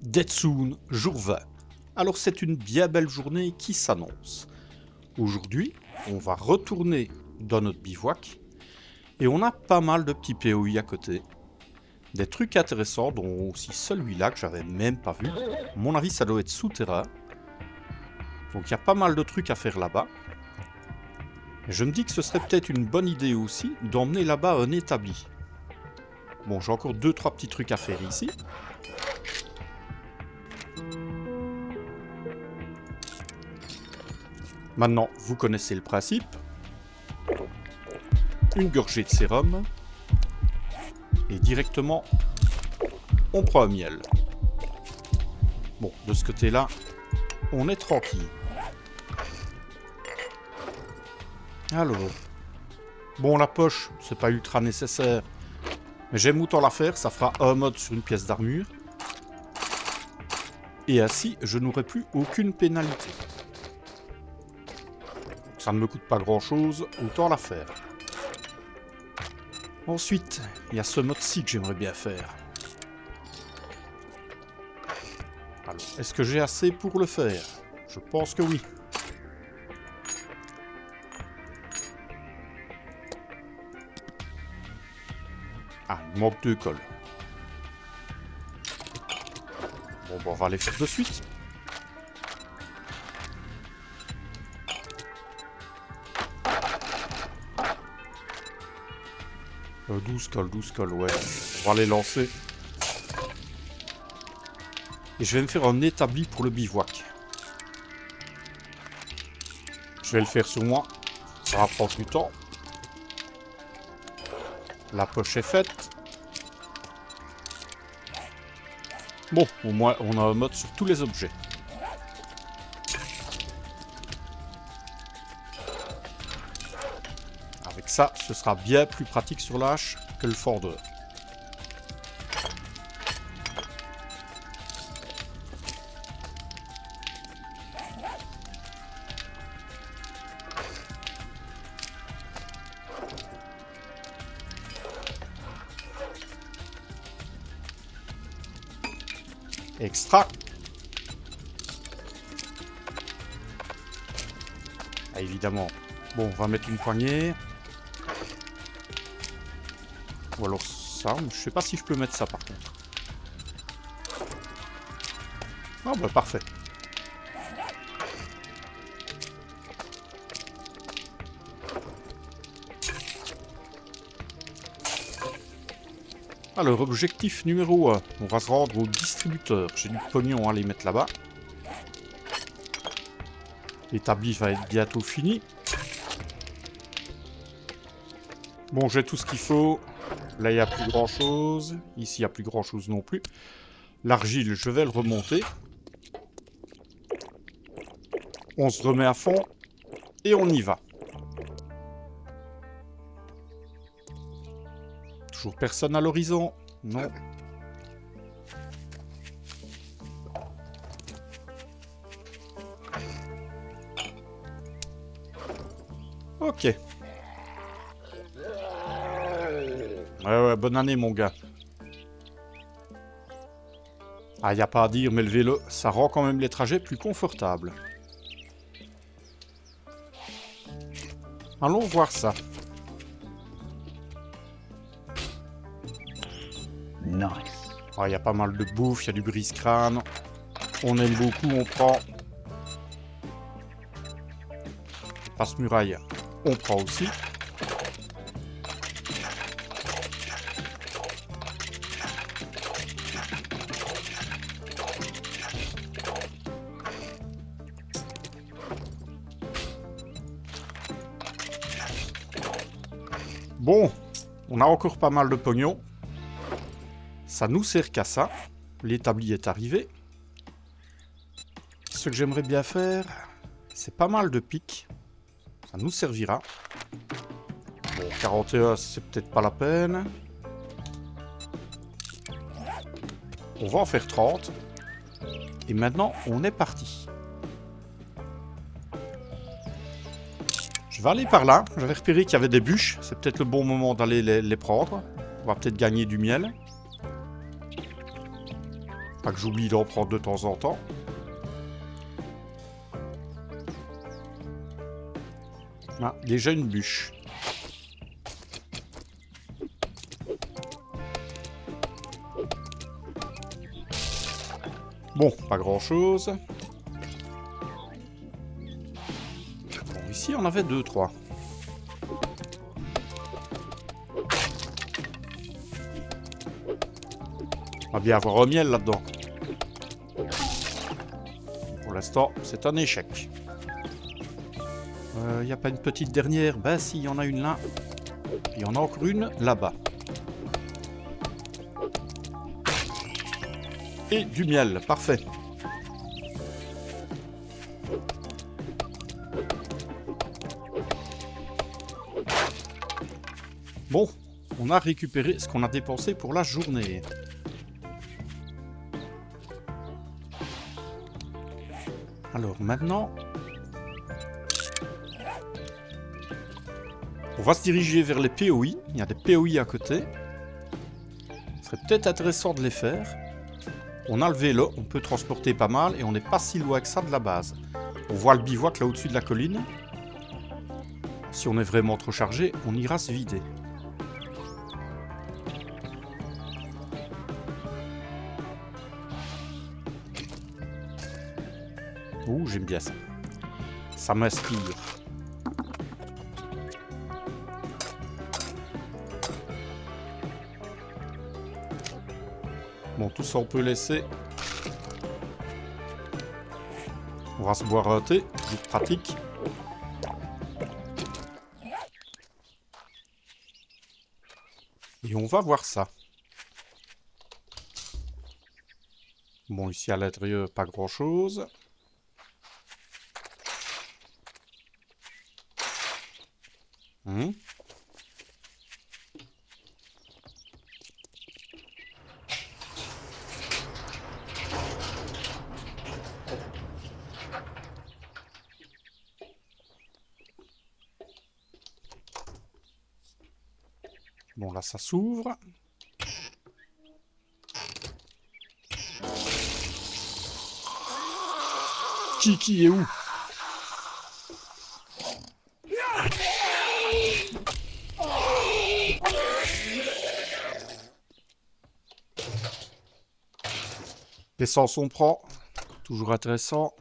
Dead jour 20. Alors c'est une bien belle journée qui s'annonce. Aujourd'hui, on va retourner dans notre bivouac et on a pas mal de petits POI à côté. Des trucs intéressants, dont aussi celui-là que j'avais même pas vu. À mon avis, ça doit être souterrain. Donc il y a pas mal de trucs à faire là-bas. Et je me dis que ce serait peut-être une bonne idée aussi d'emmener là-bas un établi. Bon, j'ai encore 2-3 petits trucs à faire ici. Maintenant, vous connaissez le principe. Une gorgée de sérum. Et directement, on prend un miel. Bon, de ce côté-là, on est tranquille. Alors. Bon, la poche, c'est pas ultra nécessaire. Mais j'aime autant la faire, ça fera un mode sur une pièce d'armure. Et ainsi, je n'aurai plus aucune pénalité. Ça ne me coûte pas grand-chose, autant la faire. Ensuite, il y a ce mode-ci que j'aimerais bien faire. Alors, est-ce que j'ai assez pour le faire? Je pense que oui. Ah, il manque 2 cols. Bon, on va les faire de suite. Euh, 12 cols, ouais. On va les lancer. Et je vais me faire un établi pour le bivouac. Je vais le faire sur moi. Ça va prendre du temps. La poche est faite. Bon, au moins on a un mode sur tous les objets. Avec ça, ce sera bien plus pratique sur la hache que le fordeur. Extra. Ah, évidemment. Bon, on va mettre une poignée. Ou alors ça. Je sais pas si je peux mettre ça par contre. Ah bah parfait. Alors, objectif numéro 1. On va se rendre au distributeur. J'ai du pognon à les mettre là-bas. L'établi va être bientôt fini. Bon, j'ai tout ce qu'il faut. Là, il n'y a plus grand-chose. Ici, il n'y a plus grand-chose non plus. L'argile, je vais le remonter. On se remet à fond. Et on y va. Toujours personne à l'horizon. Non. Ok. Ouais, bonne année, mon gars. Ah, y a pas à dire, mais le vélo, ça rend quand même les trajets plus confortables. Allons voir ça. Nice. Ah, y a pas mal de bouffe, y a du brise-crâne. On aime beaucoup, on prend. Passe-muraille, on prend aussi. Bon, on a encore pas mal de pognon. Ça nous sert qu'à ça. L'établi est arrivé. Ce que j'aimerais bien faire, c'est pas mal de pics. Ça nous servira. Bon, 41, c'est peut-être pas la peine. On va en faire 30. Et maintenant, on est parti. Je vais aller par là. J'avais repéré qu'il y avait des bûches. C'est peut-être le bon moment d'aller les prendre. On va peut-être gagner du miel. Pas que j'oublie d'en prendre de temps en temps. Ah, déjà une bûche. Bon, pas grand-chose. Bon, ici, on avait 2, 3. On va bien avoir un miel là-dedans. Pour l'instant, c'est un échec. Il n'y a pas une petite dernière? Ben si, il y en a une là. Il y en a encore une là-bas. Et du miel, parfait. Bon, on a récupéré ce qu'on a dépensé pour la journée. Alors maintenant, on va se diriger vers les POI. Il y a des POI à côté. Ce serait peut-être intéressant de les faire. On a le vélo, on peut transporter pas mal et on n'est pas si loin que ça de la base. On voit le bivouac là au-dessus de la colline. Si on est vraiment trop chargé, on ira se vider. Ouh, j'aime bien ça. Ça m'inspire. Bon, tout ça on peut laisser. On va se boire un thé, toujours pratique. Et on va voir ça. Bon, ici à l'intérieur, pas grand-chose. Bon, là, ça s'ouvre. Qui est où? L'essence, on prend. Toujours intéressant.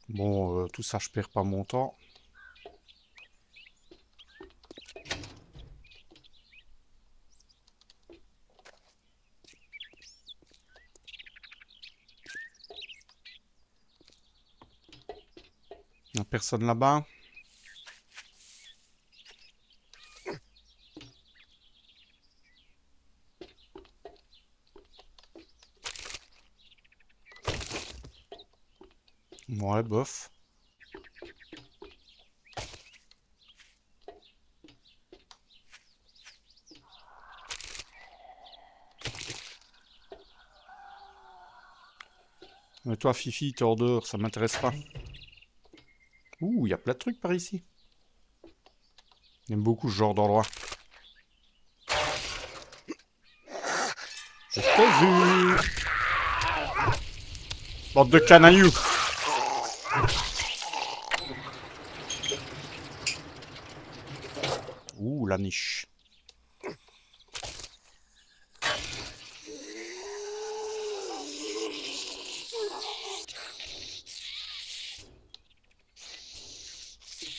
Bon, tout ça, je perds pas mon temps. Il n'y a personne là-bas. Ouais, bof. Mais toi, Fifi, t'es hors dehors, ça m'intéresse pas. Ouh, il y a plein de trucs par ici. J'aime beaucoup ce genre d'endroit. Je t'ai vu! Bande de canailloux! Ouh, la niche.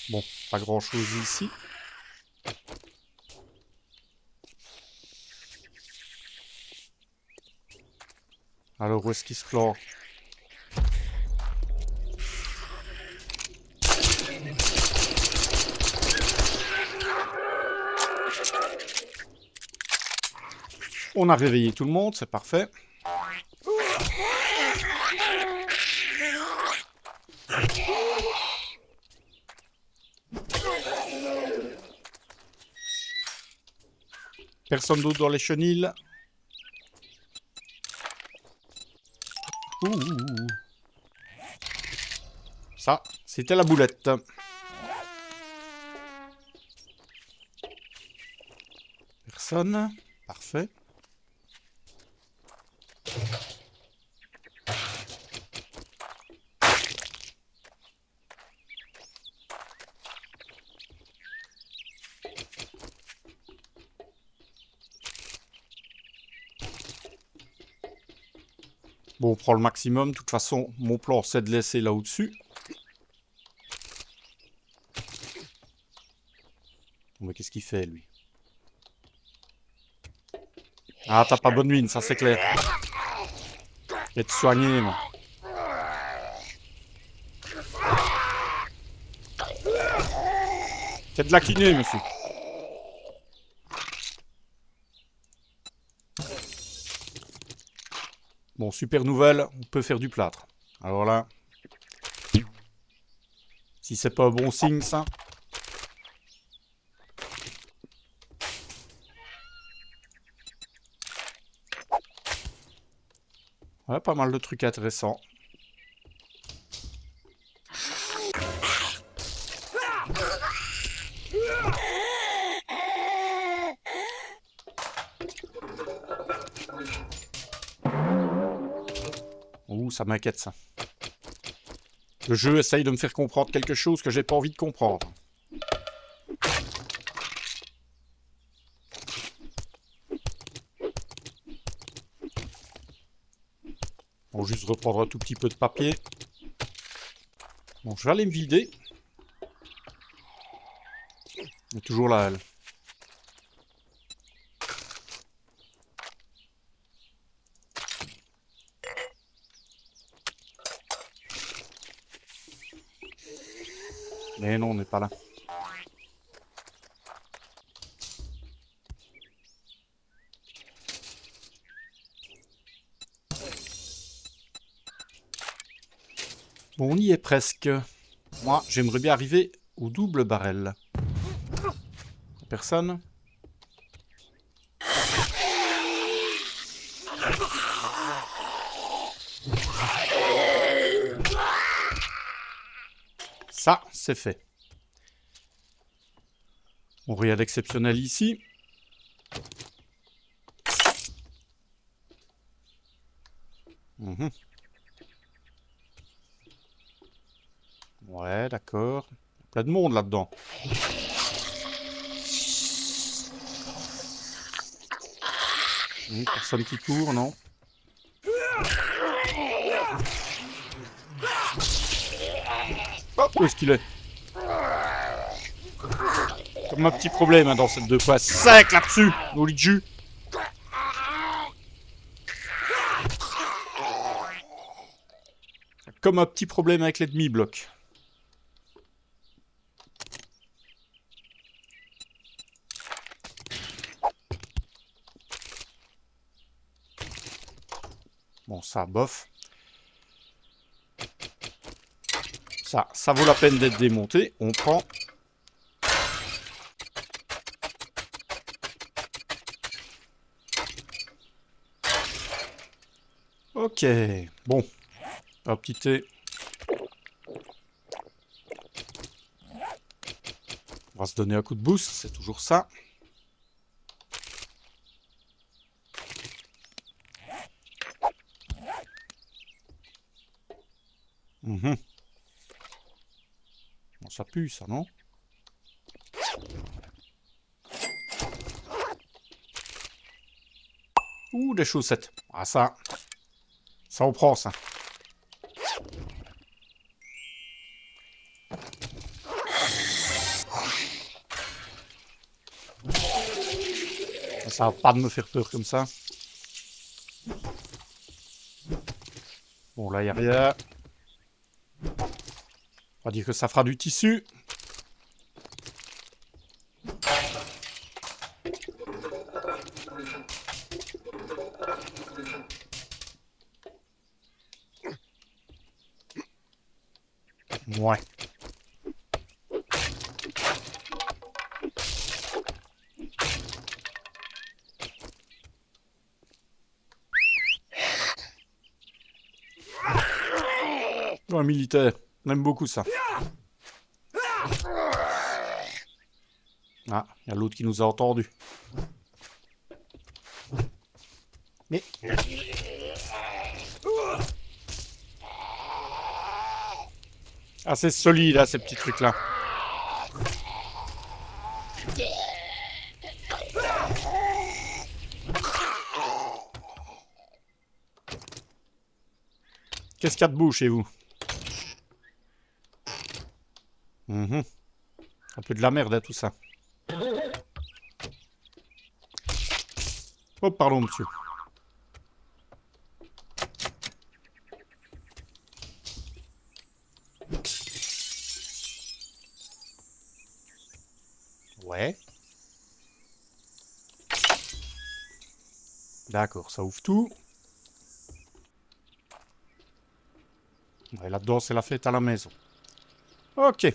Bon, pas grand-chose ici. Alors, où est-ce qu'il se planque? On a réveillé tout le monde, c'est parfait. Personne d'autre dans les chenilles. Ouh. Ça, c'était la boulette. personne. Parfait. Bon, on prend le maximum. De toute façon, mon plan, c'est de laisser là au-dessus. Mais qu'est-ce qu'il fait, lui? Ah, t'as pas bonne mine, ça c'est clair. Je vais te soigner, moi. Faites de la kiné, monsieur. Bon, super nouvelle, on peut faire du plâtre. Alors là, si c'est pas un bon signe, ça. Ouais, pas mal de trucs intéressants. Ouh, ça m'inquiète, ça. Le jeu essaye de me faire comprendre quelque chose que j'ai pas envie de comprendre. On va juste reprendre un tout petit peu de papier. Bon, je vais aller me vider. Il est toujours là, elle. Mais non, on n'est pas là. Bon, on y est presque. Moi, j'aimerais bien arriver au double barrel. Personne? Ça, c'est fait. Bon, rien d'exceptionnel ici. Ouais, d'accord. Plein de monde là-dedans. Personne qui court, non? Oh, où est-ce qu'il est? Comme un petit problème hein, dans cette 2 fois sec là-dessus, au lit de jus. Comme un petit problème avec les demi-blocs. Bon, ça, bof. Ça vaut la peine d'être démonté. On prend. Ok. Bon. Un petit thé. On va se donner un coup de boost. C'est toujours ça. Bon, ça pue, ça, non? Ouh, des chaussettes. Ah, ça on prend, ça. Ça va pas de me faire peur comme ça. Bon, là, il n'y a rien. On va dire que ça fera du tissu. Ouais. Un militaire. On aime beaucoup ça. Ah, il y a l'autre qui nous a entendus. Mais... Ah, c'est solide, là, ces petits trucs-là. Qu'est-ce qu'il y a de beau chez vous? Un peu de la merde, hein, tout ça. Oh, pardon, monsieur. Ouais. D'accord, ça ouvre tout. Ouais, là-dedans, c'est la fête à la maison. Ok.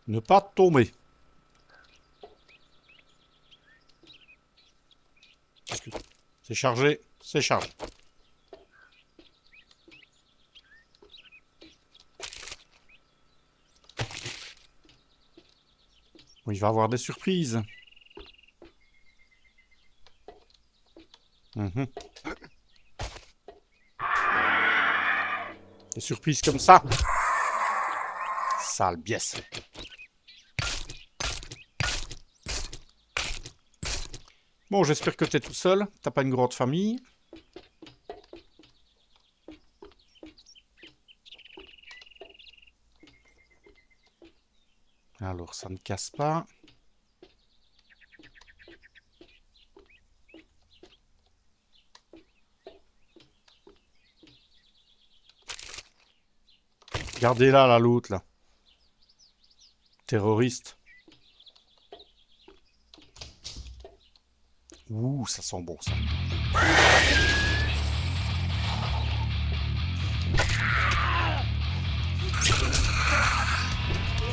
Ne pas tomber. C'est chargé, c'est chargé. Il va y avoir des surprises. Des surprises comme ça. Sale biesse. Bon, j'espère que t'es tout seul. T'as pas une grande famille. Alors, ça ne casse pas. Regardez-la, là, l'autre, là. Terroriste. Ouh, ça sent bon, ça.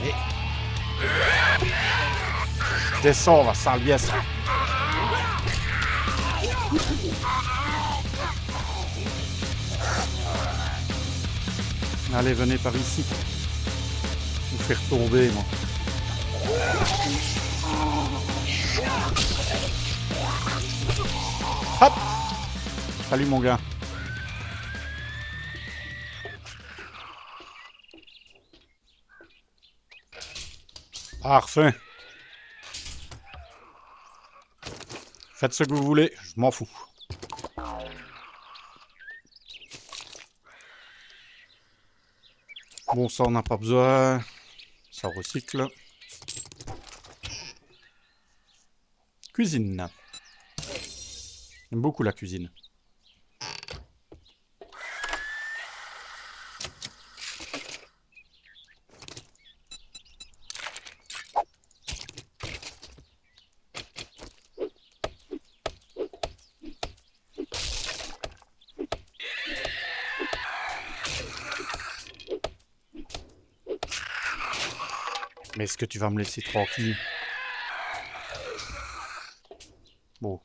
Et... Descends, là, sale biesse. Allez, venez par ici. Vous faire tomber, moi. Hop! Salut, mon gars. Parfait. Faites ce que vous voulez, je m'en fous. Bon, ça, on n'a pas besoin. Ça recycle. Cuisine. J'aime beaucoup la cuisine. Mais est-ce que tu vas me laisser tranquille? Bon.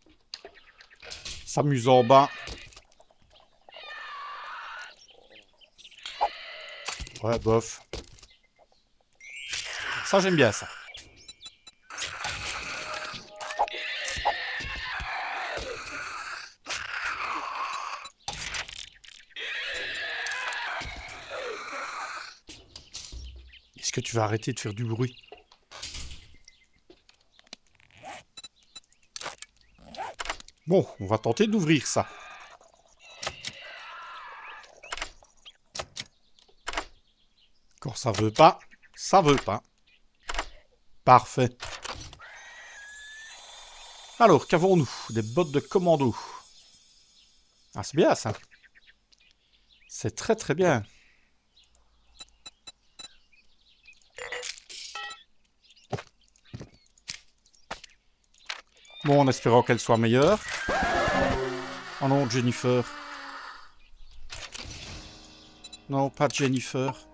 S'amuse en bas. Ouais, bof. Ça, j'aime bien, ça. Est-ce que tu vas arrêter de faire du bruit? Bon, on va tenter d'ouvrir ça. Quand ça veut pas, ça veut pas. Parfait. Alors, qu'avons-nous? Des bottes de commando. Ah, c'est bien, ça. C'est très très bien. Bon, en espérant qu'elle soit meilleure. Oh non, Jennifer. Non, pas Jennifer.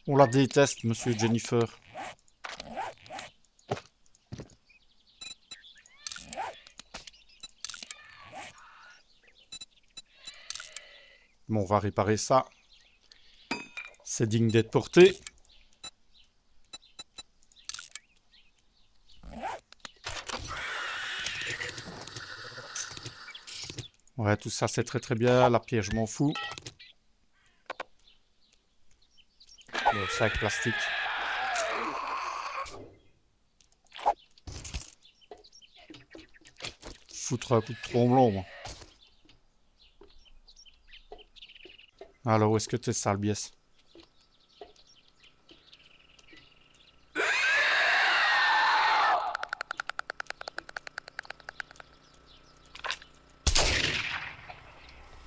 On la déteste, monsieur Jennifer. Bon, on va réparer ça. C'est digne d'être porté. Ouais, tout ça c'est très très bien. La pierre, je m'en fous. Le sac plastique. Foutre un coup de tromblon, moi. Alors, où est-ce que t'es, sale biesse?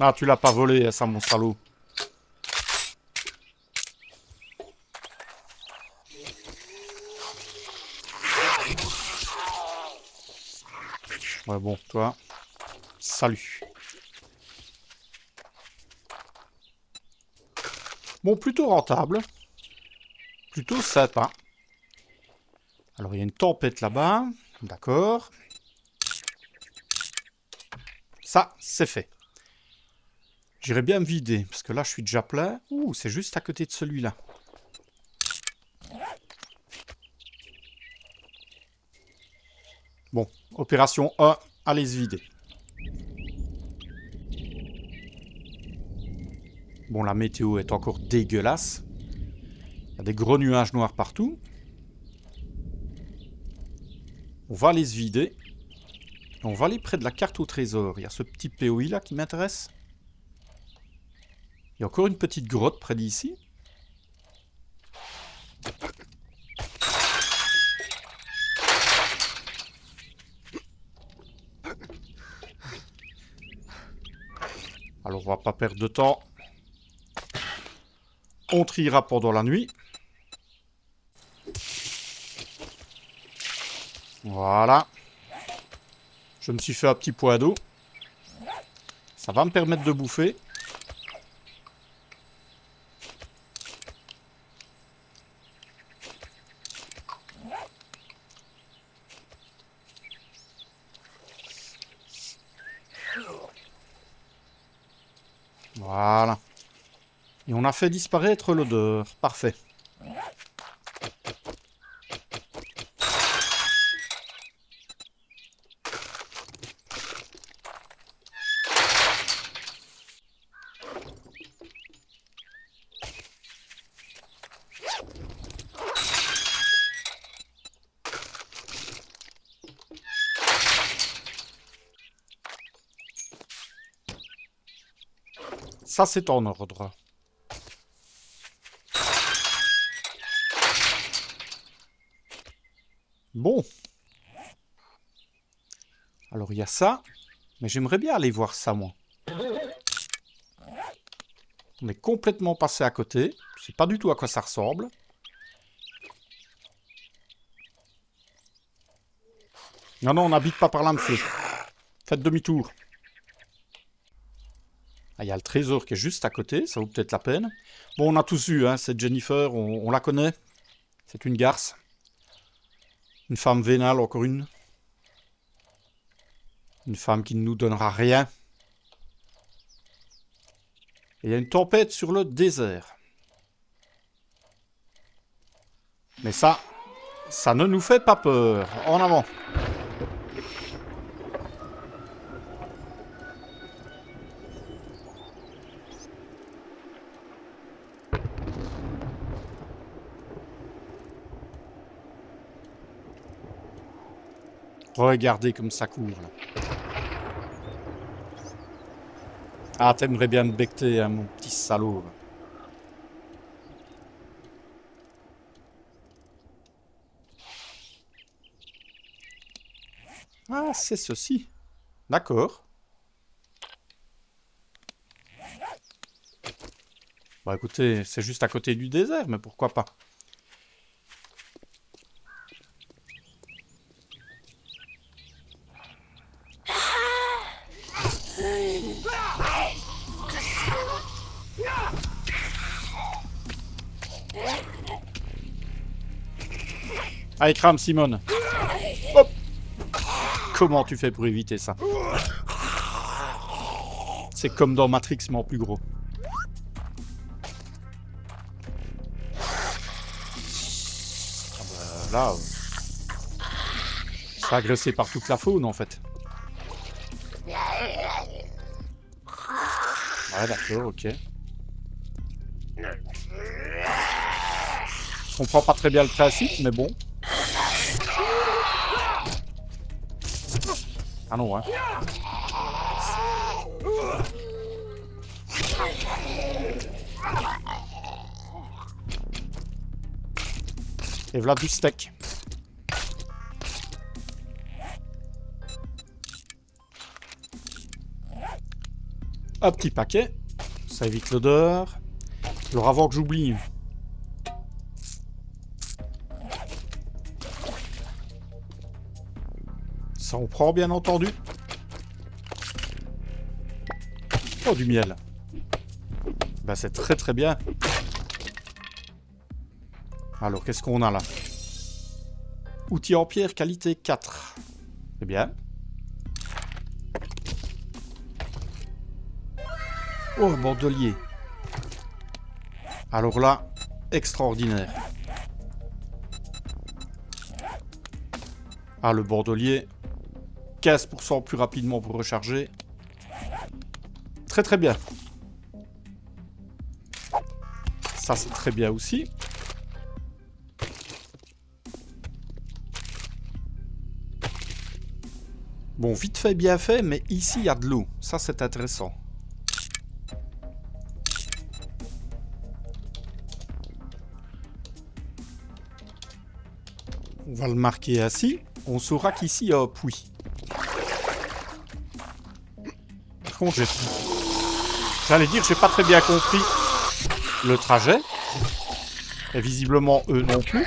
Ah, tu l'as pas volé, ça, mon salaud. Ouais, bon, toi. Salut. Bon, plutôt rentable. Plutôt sympa. Alors, il y a une tempête là-bas. D'accord. Ça, c'est fait. J'irais bien me vider, parce que là, je suis déjà plein. Ouh, c'est juste à côté de celui-là. Bon, opération 1, allez se vider. Bon, la météo est encore dégueulasse. Il y a des gros nuages noirs partout. On va aller se vider. Et on va aller près de la carte au trésor. Il y a ce petit POI là qui m'intéresse. Il y a encore une petite grotte près d'ici. Alors on va pas perdre de temps. On triera pendant la nuit. Voilà. Je me suis fait un petit point d'eau. Ça va me permettre de bouffer. Voilà. Et on a fait disparaître l'odeur. Parfait. Ça, c'est en ordre. Bon. Alors, il y a ça. Mais j'aimerais bien aller voir ça, moi. On est complètement passé à côté. Je sais pas du tout à quoi ça ressemble. Non, non, on n'habite pas par là, monsieur. Faites demi-tour. Ah, il y a le trésor qui est juste à côté. Ça vaut peut-être la peine. Bon, on a tous eu, hein. Cette Jennifer, on la connaît. C'est une garce. Une femme vénale, encore une. Une femme qui ne nous donnera rien. Et il y a une tempête sur le désert. Mais ça ne nous fait pas peur. En avant. Regardez comme ça court, là. Ah, t'aimerais bien me becter, hein, mon petit salaud. Ah, c'est ceci. D'accord. Bah écoutez, c'est juste à côté du désert, mais pourquoi pas. Allez, crame, Simone. Hop. Comment tu fais pour éviter ça? C'est comme dans Matrix, mais en plus gros. Là, se fait agresser par toute la faune, en fait. Ouais, d'accord, ok. Je comprends pas très bien le principe, mais bon. Ah non, hein. Et voilà du steak. Un petit paquet. Ça évite l'odeur. Alors avant que j'oublie... Ça on prend bien entendu. Oh, du miel. Bah c'est très très bien. Alors qu'est-ce qu'on a là? Outils en pierre qualité 4. C'est bien. Oh, bordelier. Alors là, extraordinaire. Ah, le bordelier. 15% plus rapidement pour recharger. Très très bien. Ça c'est très bien aussi. Bon, vite fait, bien fait, mais ici il y a de l'eau. Ça c'est intéressant. On va le marquer ainsi. On saura qu'ici il y a un puits. Par contre, j'allais dire, j'ai pas très bien compris le trajet. Et visiblement, eux non plus.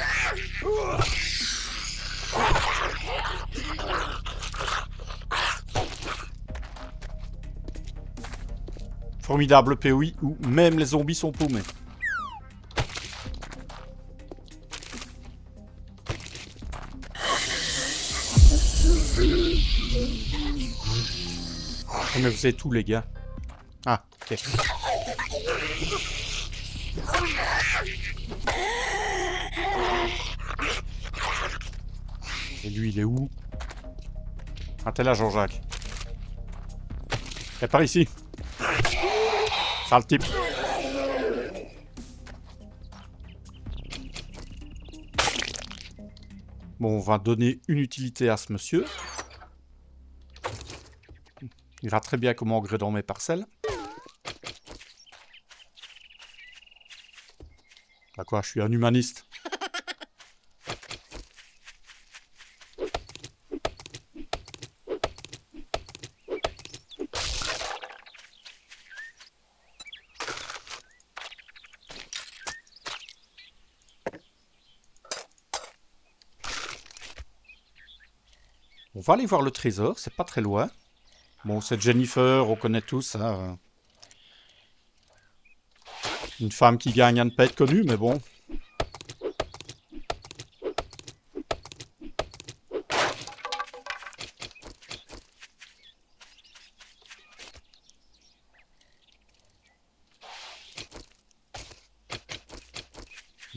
Formidable POI où même les zombies sont paumés. Oh, mais vous avez tout, les gars. Ah, ok. Et lui, il est où? Ah, t'es là, Jean-Jacques. Viens par ici. Sale type. Bon, on va donner une utilité à ce monsieur. Il verra très bien comment engrais dans mes parcelles. Bah quoi, je suis un humaniste. On va aller voir le trésor, c'est pas très loin. Bon, c'est Jennifer, on connaît tous. Hein. Une femme qui gagne à ne pas être connue, mais bon.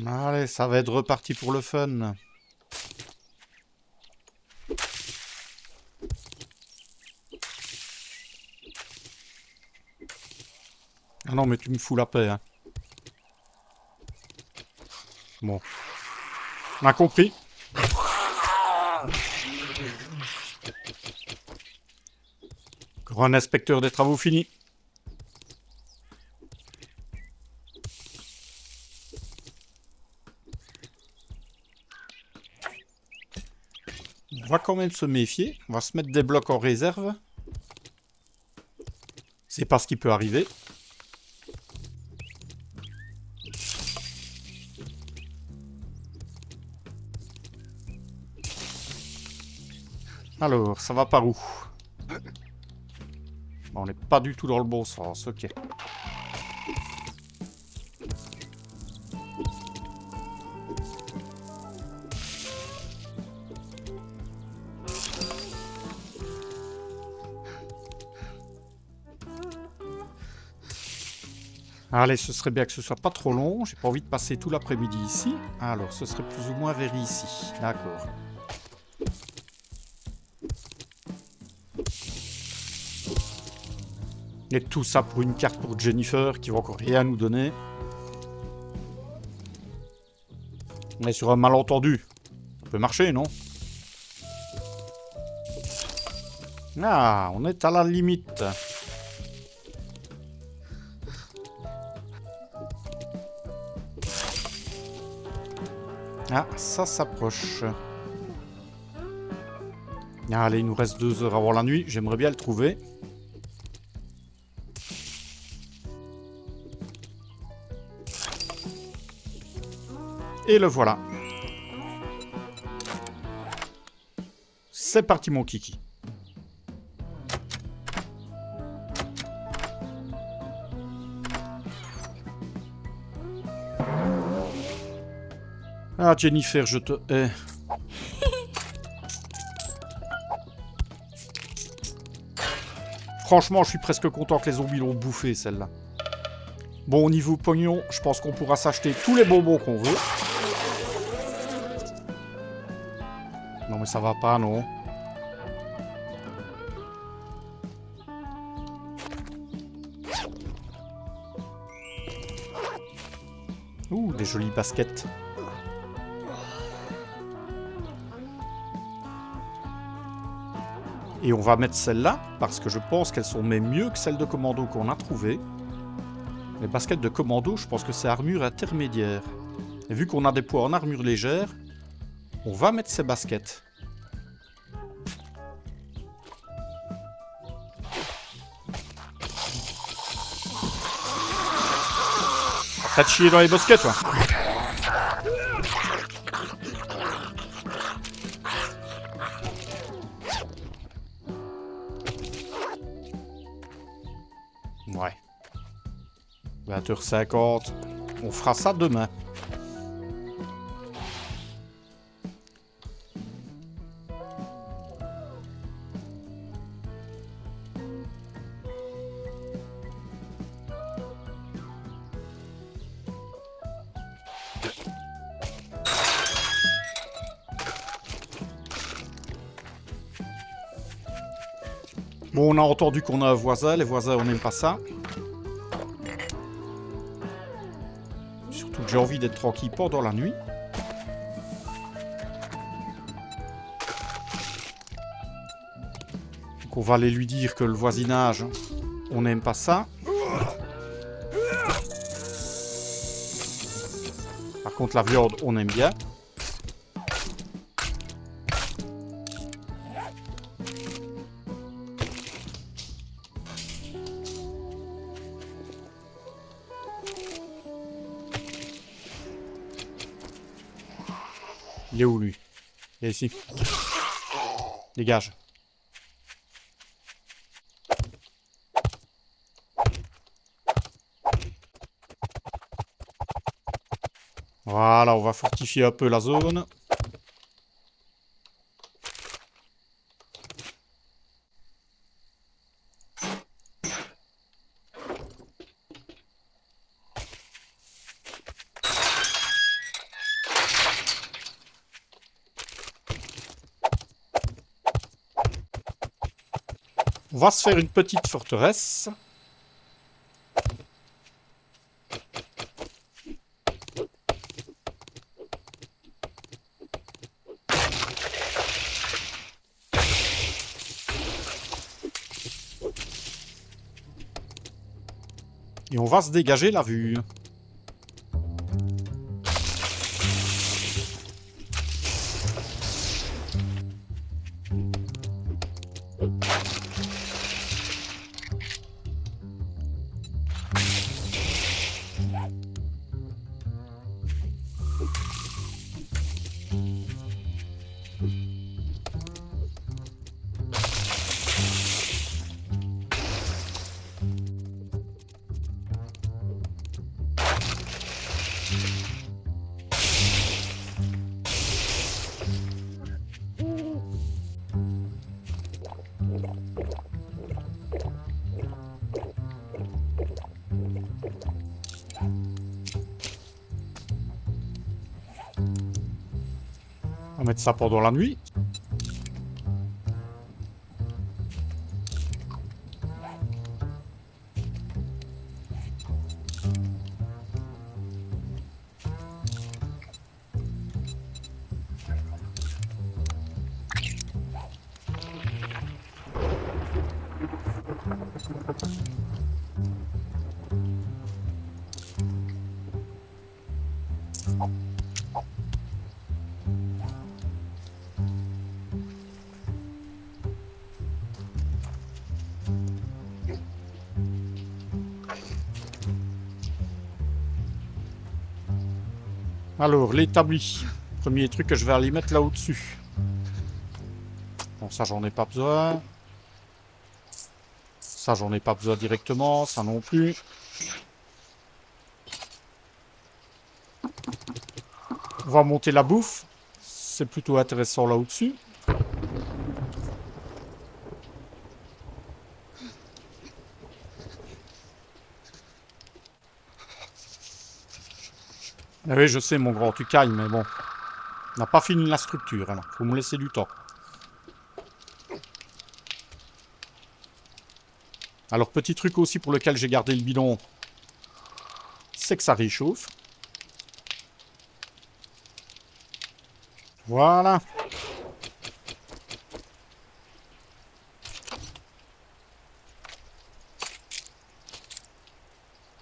Allez, ça va être reparti pour le fun. Ah non, mais tu me fous la paix, hein. Bon. On a compris. Encore un inspecteur des travaux finis. On va quand même se méfier. On va se mettre des blocs en réserve. C'est pas ce qui peut arriver. Alors, ça va par où? Bon, on n'est pas du tout dans le bon sens, ok. Allez, ce serait bien que ce soit pas trop long. J'ai pas envie de passer tout l'après-midi ici. Alors, ce serait plus ou moins vers ici. D'accord. Et tout ça pour une carte pour Jennifer qui va encore rien nous donner. On est sur un malentendu. Ça peut marcher, non? Ah, on est à la limite. Ah, ça s'approche. Allez, il nous reste 2 heures avant la nuit. J'aimerais bien le trouver. Et le voilà. C'est parti, mon kiki. Ah, Jennifer, je te hais. Franchement, je suis presque content que les zombies l'ont bouffé, celle-là. Bon, au niveau pognon, je pense qu'on pourra s'acheter tous les bonbons qu'on veut. Non, mais ça va pas, non. Ouh, des jolies baskets. Et on va mettre celles-là, parce que je pense qu'elles sont même mieux que celles de commando qu'on a trouvées. Les baskets de commando, je pense que c'est armure intermédiaire. Et vu qu'on a des poids en armure légère, on va mettre ces baskets. T'as de chier dans les baskets, toi. Ouais. 20h50. On fera ça demain. Bon, on a entendu qu'on a un voisin. Les voisins, on n'aime pas ça. Surtout que j'ai envie d'être tranquille pendant la nuit. Donc on va aller lui dire que le voisinage, on n'aime pas ça. Par contre, la viande, on aime bien. Il est où, lui? Il est ici. Dégage. Voilà, on va fortifier un peu la zone. On va se faire une petite forteresse. Et on va se dégager la vue. va mettre ça pendant la nuit. Alors, l'établi. Premier truc que je vais aller mettre là au-dessus. Bon, ça, j'en ai pas besoin. Ça, j'en ai pas besoin directement. Ça non plus. On va monter la bouffe. C'est plutôt intéressant là au-dessus. Ah oui, je sais, mon grand, tu cailles, mais bon. On n'a pas fini la structure, alors. Faut me laisser du temps. Alors, petit truc aussi pour lequel j'ai gardé le bidon, c'est que ça réchauffe. Voilà.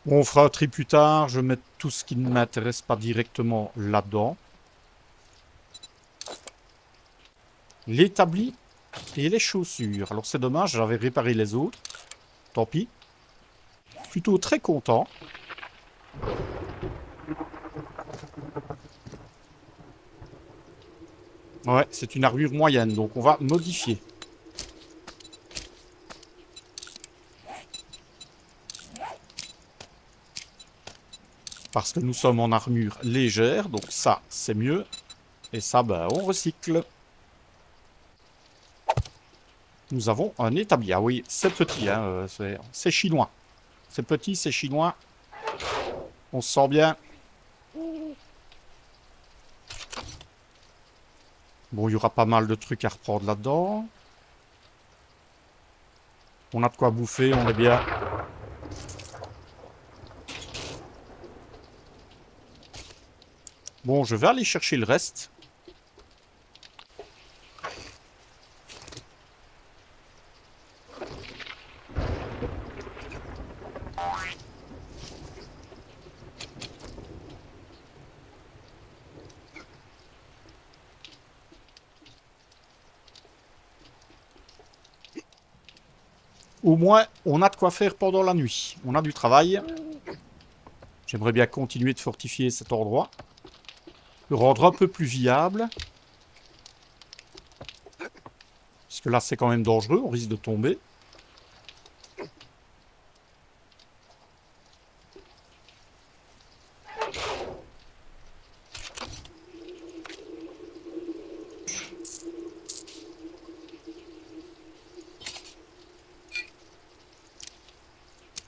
Bon, on fera un tri plus tard. Je vais mettre tout ce qui ne m'intéresse pas directement là-dedans. L'établi et les chaussures. Alors, c'est dommage, j'avais réparé les autres. Tant pis. Plutôt très content. Ouais, c'est une armure moyenne, donc on va modifier. Parce que nous sommes en armure légère, donc ça, c'est mieux. Et ça, ben, on recycle. Nous avons un établi. Ah oui, c'est petit, hein, c'est chinois. C'est petit, c'est chinois. On se sent bien. Bon, il y aura pas mal de trucs à reprendre là-dedans. On a de quoi bouffer, on est bien. Bon, je vais aller chercher le reste. Au moins, on a de quoi faire pendant la nuit. On a du travail. J'aimerais bien continuer de fortifier cet endroit. Le rendre un peu plus viable. Parce que là, c'est quand même dangereux. On risque de tomber.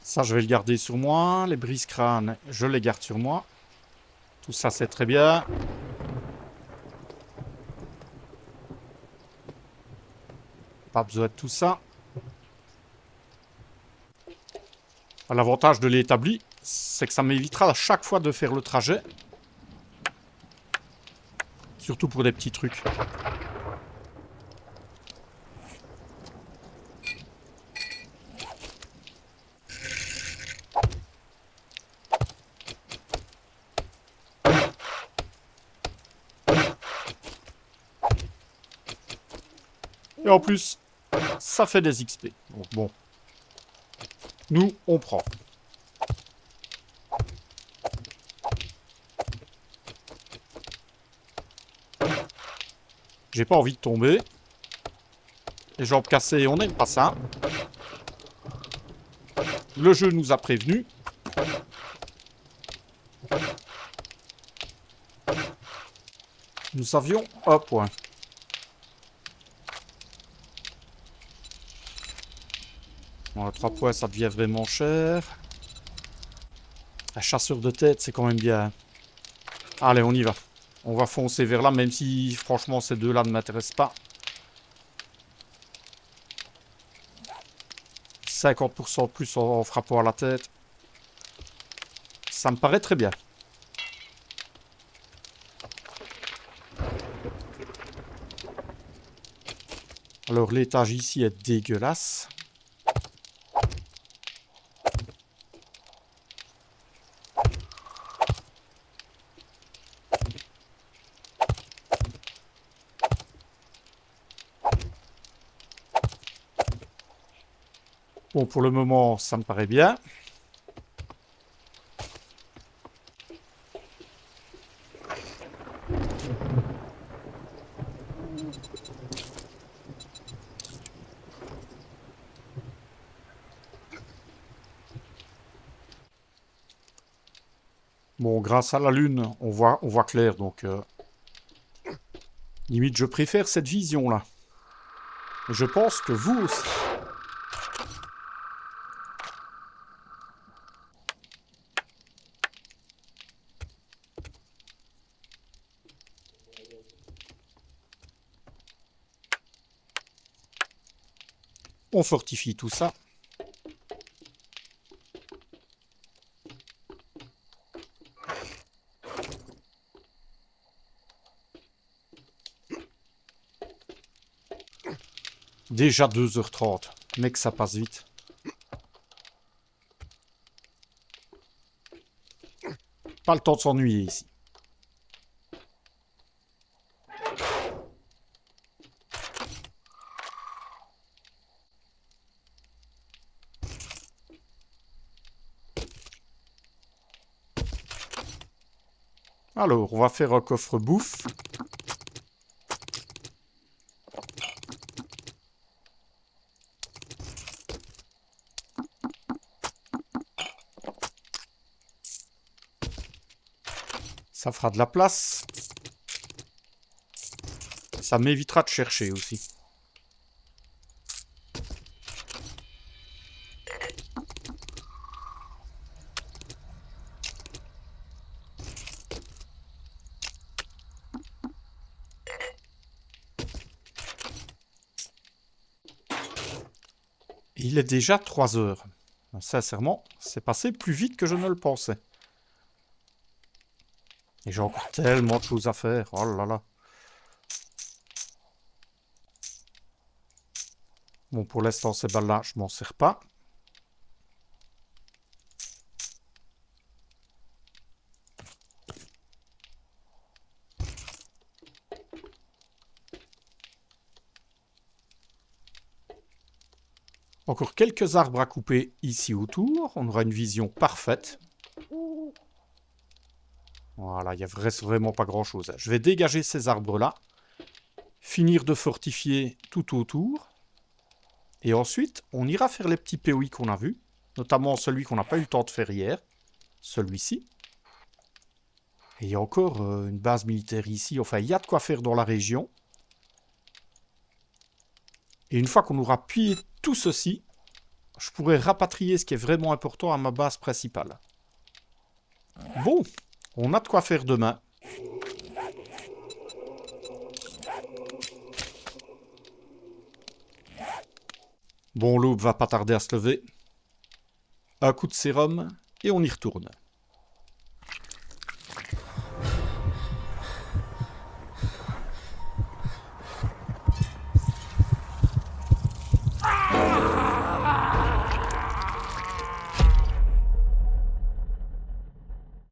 Ça, je vais le garder sur moi. Les brise-crânes, je les garde sur moi. Tout ça, c'est très bien. Pas besoin de tout ça. L'avantage de l'établi, c'est que ça m'évitera à chaque fois de faire le trajet. Surtout pour des petits trucs. Et en plus, ça fait des XP. Donc bon. Nous, on prend. J'ai pas envie de tomber. Les jambes cassées, on n'aime pas ça. Le jeu nous a prévenus. Nous avions un point. Bon, 3 points, ça devient vraiment cher. Un chasseur de tête, c'est quand même bien. Allez, on y va. On va foncer vers là, même si franchement ces deux-là ne m'intéressent pas. 50% de plus en frappant à la tête. Ça me paraît très bien. Alors l'étage ici est dégueulasse. Bon, pour le moment, ça me paraît bien. Bon, grâce à la lune, on voit clair, donc... limite, je préfère cette vision-là. Je pense que vous aussi. On fortifie tout ça. Déjà 2h30. Mec, ça passe vite. Pas le temps de s'ennuyer ici. Alors, on va faire un coffre bouffe. Ça fera de la place. Ça m'évitera de chercher aussi. Il est déjà 3 heures. Sincèrement, c'est passé plus vite que je ne le pensais. Et j'ai encore tellement de choses à faire. Oh là là. Bon, pour l'instant, ces balles-là, je m'en sers pas. Encore quelques arbres à couper ici autour. On aura une vision parfaite. Voilà, il n'y a vraiment pas grand-chose. Je vais dégager ces arbres-là. Finir de fortifier tout autour. Et ensuite, on ira faire les petits POI qu'on a vus. Notamment celui qu'on n'a pas eu le temps de faire hier. Celui-ci. Et il y a encore une base militaire ici. Enfin, il y a de quoi faire dans la région. Et une fois qu'on aura pillé tout ceci, je pourrais rapatrier ce qui est vraiment important à ma base principale. Bon, on a de quoi faire demain. Bon, l'aube va pas tarder à se lever. Un coup de sérum et on y retourne.